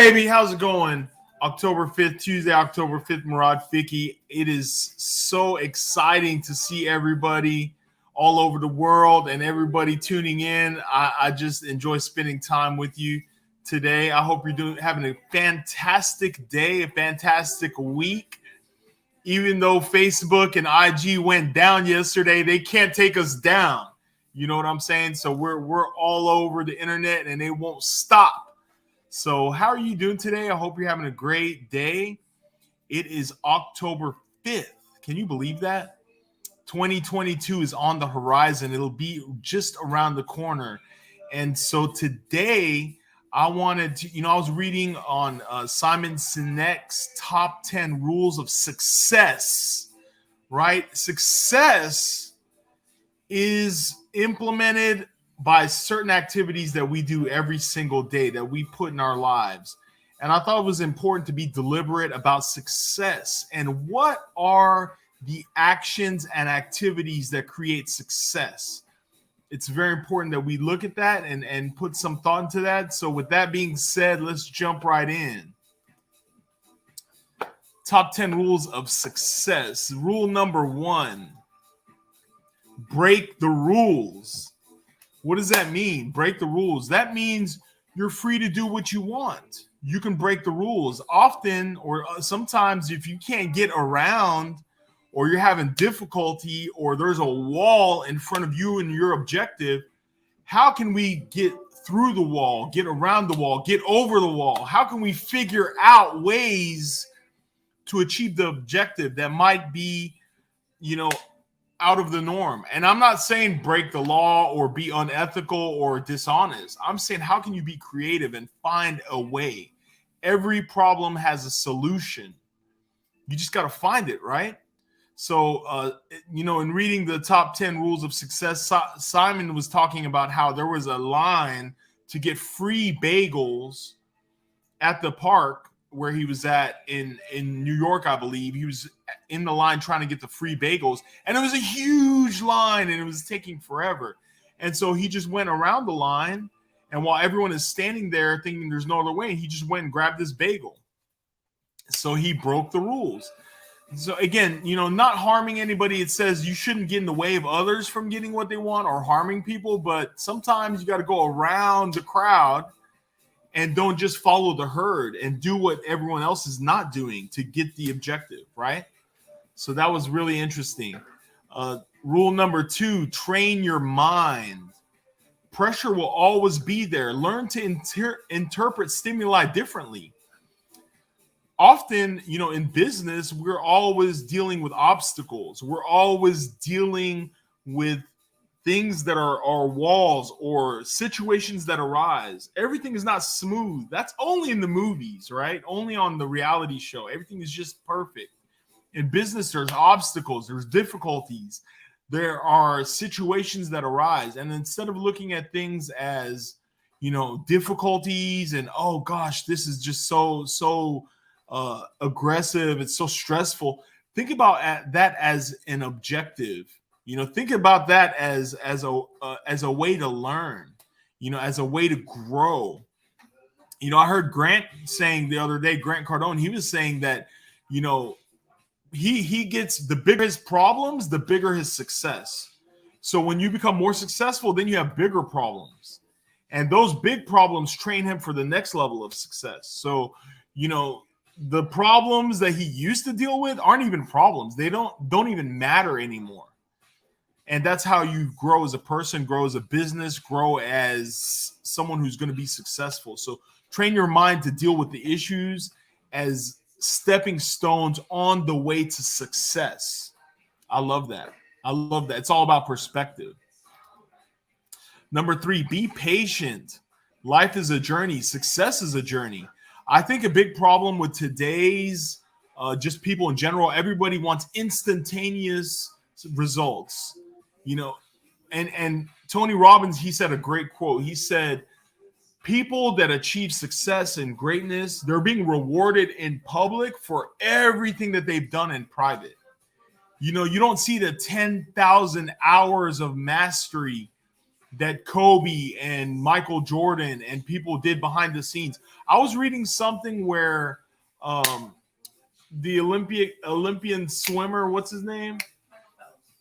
baby? How's it going? October 5th, Tuesday, October 5th, Morad, Fiki. It is so exciting to see everybody all over the world and everybody tuning in. I just enjoy spending time with you today. I hope you're having a fantastic day, a fantastic week. Even though Facebook and IG went down yesterday, they can't take us down. You know what I'm saying? So we're all over the internet and they won't stop. So how are you doing today? I hope you're having a great day. It is October 5th. Can you believe that? 2022 is on the horizon. It'll be just around the corner. And so today I wanted to, I was reading on Simon Sinek's top 10 rules of success, right? Success is implemented by certain activities that we do every single day that we put in our lives. And I thought it was important to be deliberate about success and what are the actions and activities that create success. It's very important that we look at that and put some thought into that. So with that being said, let's jump right in. Top 10 rules of success. Rule number 1, break the rules. What does that mean? Break the rules. That means you're free to do what you want. You can break the rules. Often or sometimes if you can't get around or you're having difficulty or there's a wall in front of you and your objective, how can we get through the wall, get around the wall, get over the wall? How can we figure out ways to achieve the objective that might be, out of the norm? And I'm not saying break the law or be unethical or dishonest. I'm saying how can you be creative and find a way? Every problem has a solution. You just got to find it, right? So, in reading the top 10 rules of success, Simon was talking about how there was a line to get free bagels at the park where he was at in New York, I believe. He was in the line trying to get the free bagels, and it was a huge line and it was taking forever. And so he just went around the line, and while everyone is standing there thinking there's no other way, he just went and grabbed this bagel. So he broke the rules. So again, not harming anybody. It says you shouldn't get in the way of others from getting what they want or harming people, but sometimes you got to go around the crowd and don't just follow the herd and do what everyone else is not doing to get the objective, right? So that was really interesting. Rule number 2, train your mind. Pressure will always be there. Learn to interpret stimuli differently. Often, in business, we're always dealing with obstacles. We're always dealing with things that are walls or situations that arise. Everything is not smooth. That's only in the movies, right? Only on the reality show. Everything is just perfect. In business, there's obstacles, there's difficulties, there are situations that arise. And instead of looking at things as, difficulties and, oh gosh, this is just so aggressive, it's so stressful, think about that as an objective. Think about that as a way to learn, as a way to grow. I heard Grant saying the other day, Grant Cardone, he was saying that, he gets, the bigger his problems, the bigger his success. So when you become more successful, then you have bigger problems. And those big problems train him for the next level of success. So, the problems that he used to deal with aren't even problems. They don't even matter anymore. And that's how you grow as a person, grow as a business, grow as someone who's going to be successful. So train your mind to deal with the issues as stepping stones on the way to success. I love that. It's all about perspective. Number 3, be patient. Life is a journey. Success is a journey. I think a big problem with today's just people in general, everybody wants instantaneous results. And Tony Robbins, he said a great quote. He said, people that achieve success and greatness, they're being rewarded in public for everything that they've done in private. You don't see the 10,000 hours of mastery that Kobe and Michael Jordan and people did behind the scenes. I was reading something where the Olympian swimmer, what's his name?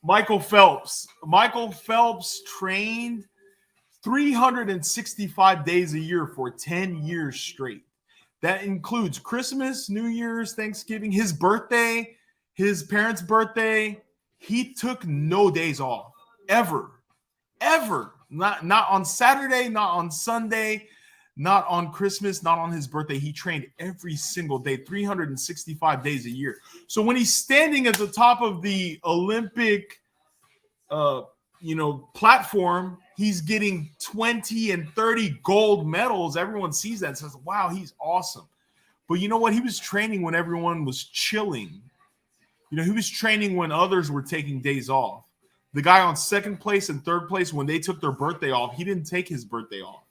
Michael Phelps. Michael Phelps trained 365 days a year for 10 years straight. That includes Christmas, New Year's, Thanksgiving, his birthday, his parents' birthday. He took no days off ever. Ever. Not on Saturday, not on Sunday, not on Christmas, not on his birthday. He trained every single day, 365 days a year. So when he's standing at the top of the Olympic platform, he's getting 20 and 30 gold medals. Everyone sees that and says, wow, he's awesome. But you know what? He was training when everyone was chilling. He was training when others were taking days off. The guy on second place and third place, when they took their birthday off, he didn't take his birthday off.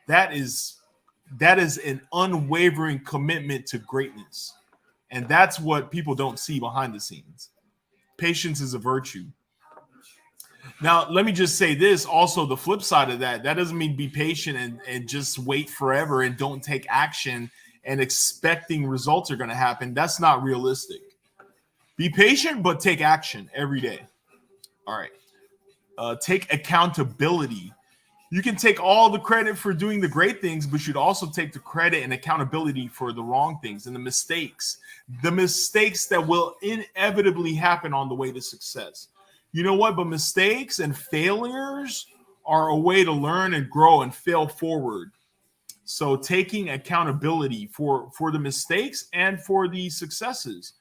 That is an unwavering commitment to greatness. And that's what people don't see behind the scenes. Patience is a virtue. Now, let me just say this. Also, the flip side of that doesn't mean be patient and just wait forever and don't take action and expecting results are going to happen. That's not realistic. Be patient, but take action every day. All right. Take accountability. You can take all the credit for doing the great things, but you'd also take the credit and accountability for the wrong things and the mistakes that will inevitably happen on the way to success. You know what? But mistakes and failures are a way to learn and grow and fail forward. So taking accountability for the mistakes and for the successes.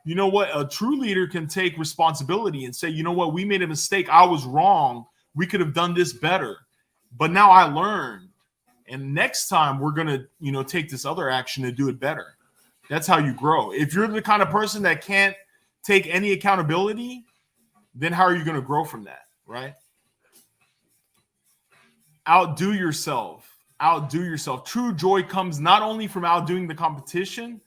You know what? A true leader can take responsibility and say, you know what? We made a mistake. I was wrong. We could have done this better. But now I learned. And next time we're going to, take this other action to do it better. That's how you grow. If you're the kind of person that can't take any accountability, then how are you going to grow from that, right? Outdo yourself. Outdo yourself. True joy comes not only from outdoing the competition,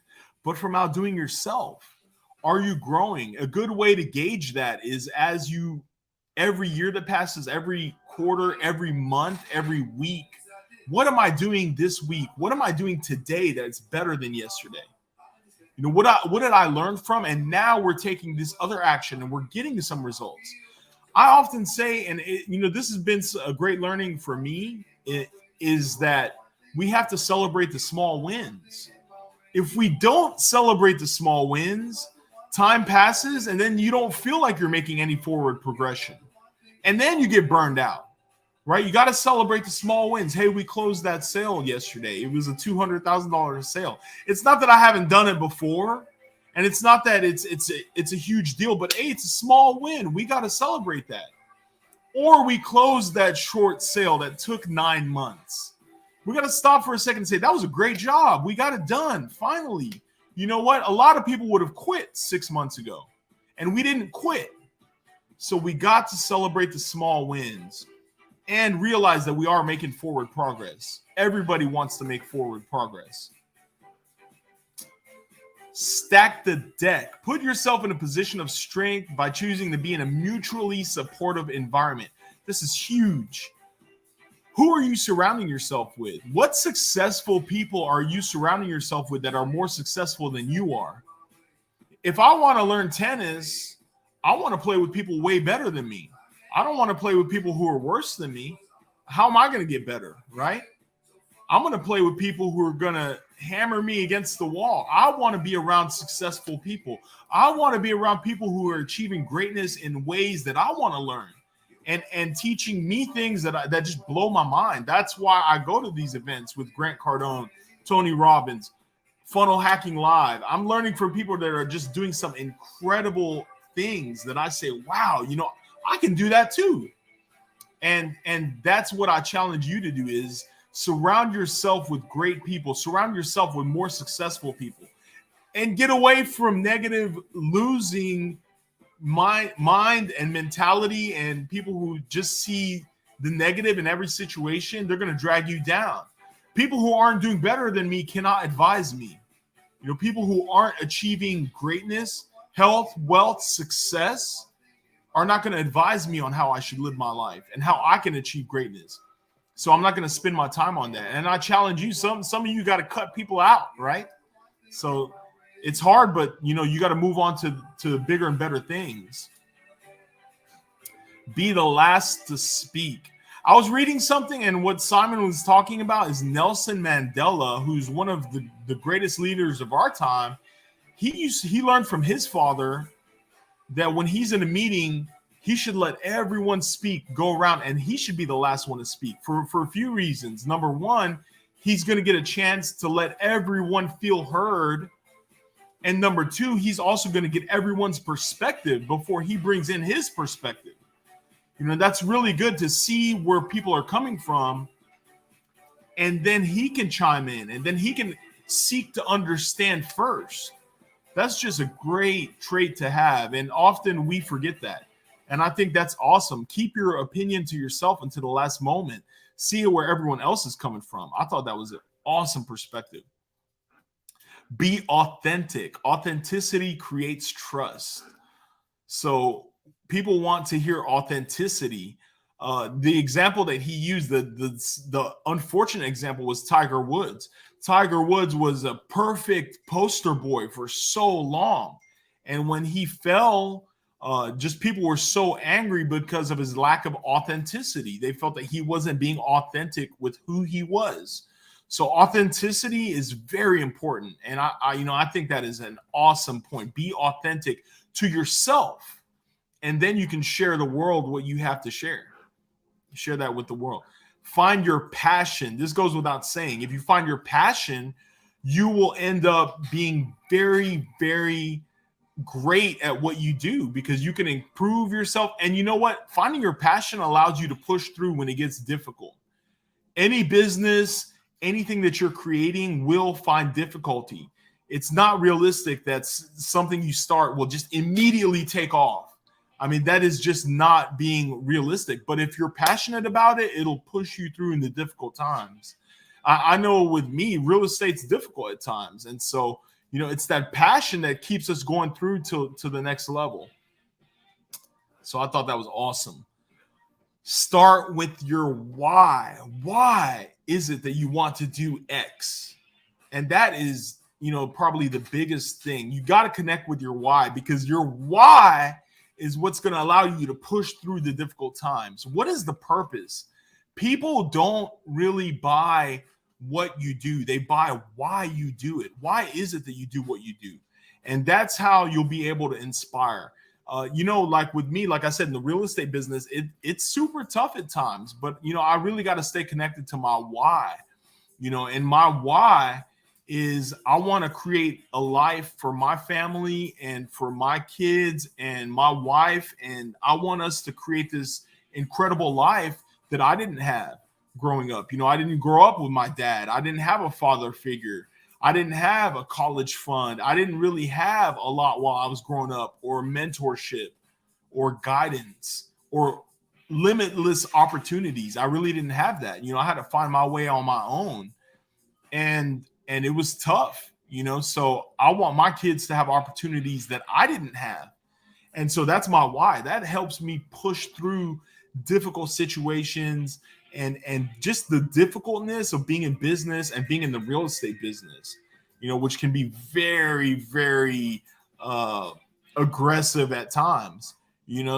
but from outdoing yourself. Are you growing? A good way to gauge that is every year that passes, every quarter, every month, every week, what am I doing this week? What am I doing today that's better than yesterday? What did I learn from? And now we're taking this other action and we're getting some results. I often say, and this has been a great learning for me, is that we have to celebrate the small wins. If we don't celebrate the small wins, time passes and then you don't feel like you're making any forward progression. And then you get burned out, right? You got to celebrate the small wins. Hey, we closed that sale yesterday. It was a $200,000 sale. It's not that I haven't done it before, and it's not that it's a huge deal, but hey, it's a small win. We got to celebrate that. Or we closed that short sale that took 9 months. We got to stop for a second and say, that was a great job. We got it done, finally. You know what? A lot of people would have quit 6 months ago, and we didn't quit. So we got to celebrate the small wins and realize that we are making forward progress. Everybody wants to make forward progress. Stack the deck. Put yourself in a position of strength by choosing to be in a mutually supportive environment. This is huge. Who are you surrounding yourself with? What successful people are you surrounding yourself with that are more successful than you are? If I want to learn tennis, I want to play with people way better than me. I don't want to play with people who are worse than me. How am I going to get better, right? I'm going to play with people who are going to hammer me against the wall. I want to be around successful people. I want to be around people who are achieving greatness in ways that I want to learn and teaching me things that just blow my mind. That's why I go to these events with Grant Cardone, Tony Robbins, Funnel Hacking Live. I'm learning from people that are just doing some incredible things that I say, wow, I can do that too. And that's what I challenge you to do is surround yourself with great people, surround yourself with more successful people, and get away from negative losing mind and mentality and people who just see the negative in every situation. They're going to drag you down. People who aren't doing better than me cannot advise me. People who aren't achieving greatness, health, wealth, success are not going to advise me on how I should live my life and how I can achieve greatness. So I'm not going to spend my time on that. And I challenge you, some of you got to cut people out, right? So it's hard, but you got to move on to bigger and better things. Be the last to speak. I was reading something, and what Simon was talking about is Nelson Mandela, who's one of the greatest leaders of our time. He learned from his father that when he's in a meeting, he should let everyone speak, go around, and he should be the last one to speak for a few reasons. Number one, he's going to get a chance to let everyone feel heard. And number two, he's also going to get everyone's perspective before he brings in his perspective. That's really good to see where people are coming from. And then he can chime in, and then he can seek to understand first. That's just a great trait to have. And often we forget that. And I think that's awesome. Keep your opinion to yourself until the last moment. See where everyone else is coming from. I thought that was an awesome perspective. Be authentic. Authenticity creates trust. So people want to hear authenticity. The example that he used, the unfortunate example, was Tiger Woods. Tiger Woods was a perfect poster boy for so long. And when he fell, just people were so angry because of his lack of authenticity. They felt that he wasn't being authentic with who he was. So authenticity is very important. And I think that is an awesome point. Be authentic to yourself. And then you can share the world what you have to share. Share that with the world. Find your passion. This goes without saying. If you find your passion, you will end up being very, very great at what you do because you can improve yourself. And you know what? Finding your passion allows you to push through when it gets difficult. Any business, anything that you're creating will find difficulty. It's not realistic that something you start will just immediately take off. I mean, that is just not being realistic. But if you're passionate about it, it'll push you through in the difficult times. I know with me, real estate's difficult at times. And so, it's that passion that keeps us going through to the next level. So I thought that was awesome. Start with your why. Why is it that you want to do X? And that is, probably the biggest thing. You got to connect with your why, because your why is what's going to allow you to push through the difficult times. What is the purpose? People don't really buy what you do. They buy why you do it. Why is it that you do what you do? And that's how you'll be able to inspire. Like with me, like I said, in the real estate business, it's super tough at times, but, I really got to stay connected to my why, and my why is I want to create a life for my family and for my kids and my wife. And I want us to create this incredible life that I didn't have growing up. I didn't grow up with my dad. I didn't have a father figure. I didn't have a college fund. I didn't really have a lot while I was growing up, or mentorship or guidance or limitless opportunities. I really didn't have that. I had to find my way on my own. And it was tough, so I want my kids to have opportunities that I didn't have. And so that's my why. That helps me push through difficult situations and just the difficultness of being in business and being in the real estate business, which can be very, very aggressive at times,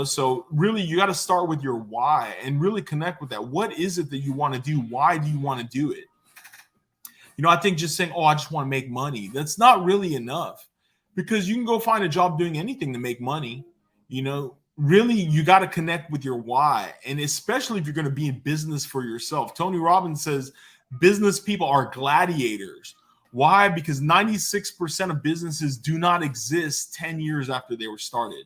so really you got to start with your why and really connect with that. What is it that you want to do? Why do you want to do it? I think just saying, I just want to make money, that's not really enough, because you can go find a job doing anything to make money. Really, you got to connect with your why. And especially if you're going to be in business for yourself. Tony Robbins says business people are gladiators. Why? Because 96% of businesses do not exist 10 years after they were started.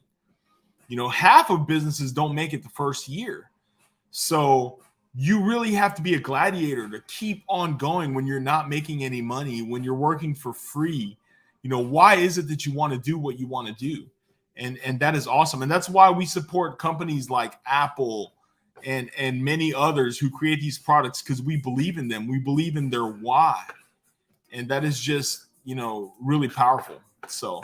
Half of businesses don't make it the first year. So you really have to be a gladiator to keep on going when you're not making any money, when you're working for free. Why is it that you want to do what you want to do? And that is awesome. And that's why we support companies like Apple and many others who create these products, because we believe in them. We believe in their why. And that is just, really powerful. So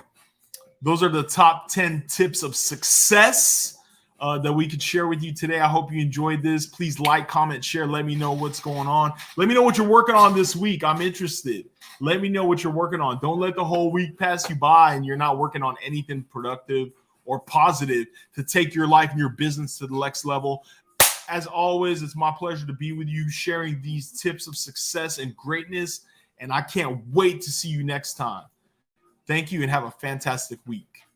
those are the top 10 tips of success. that we could share with you today. I hope you enjoyed this. Please like, comment, share. Let me know what's going on. Let me know what you're working on this week. I'm interested. Let me know what you're working on. Don't let the whole week pass you by and you're not working on anything productive or positive to take your life and your business to the next level. As always, it's my pleasure to be with you, sharing these tips of success and greatness. And I can't wait to see you next time. Thank you and have a fantastic week.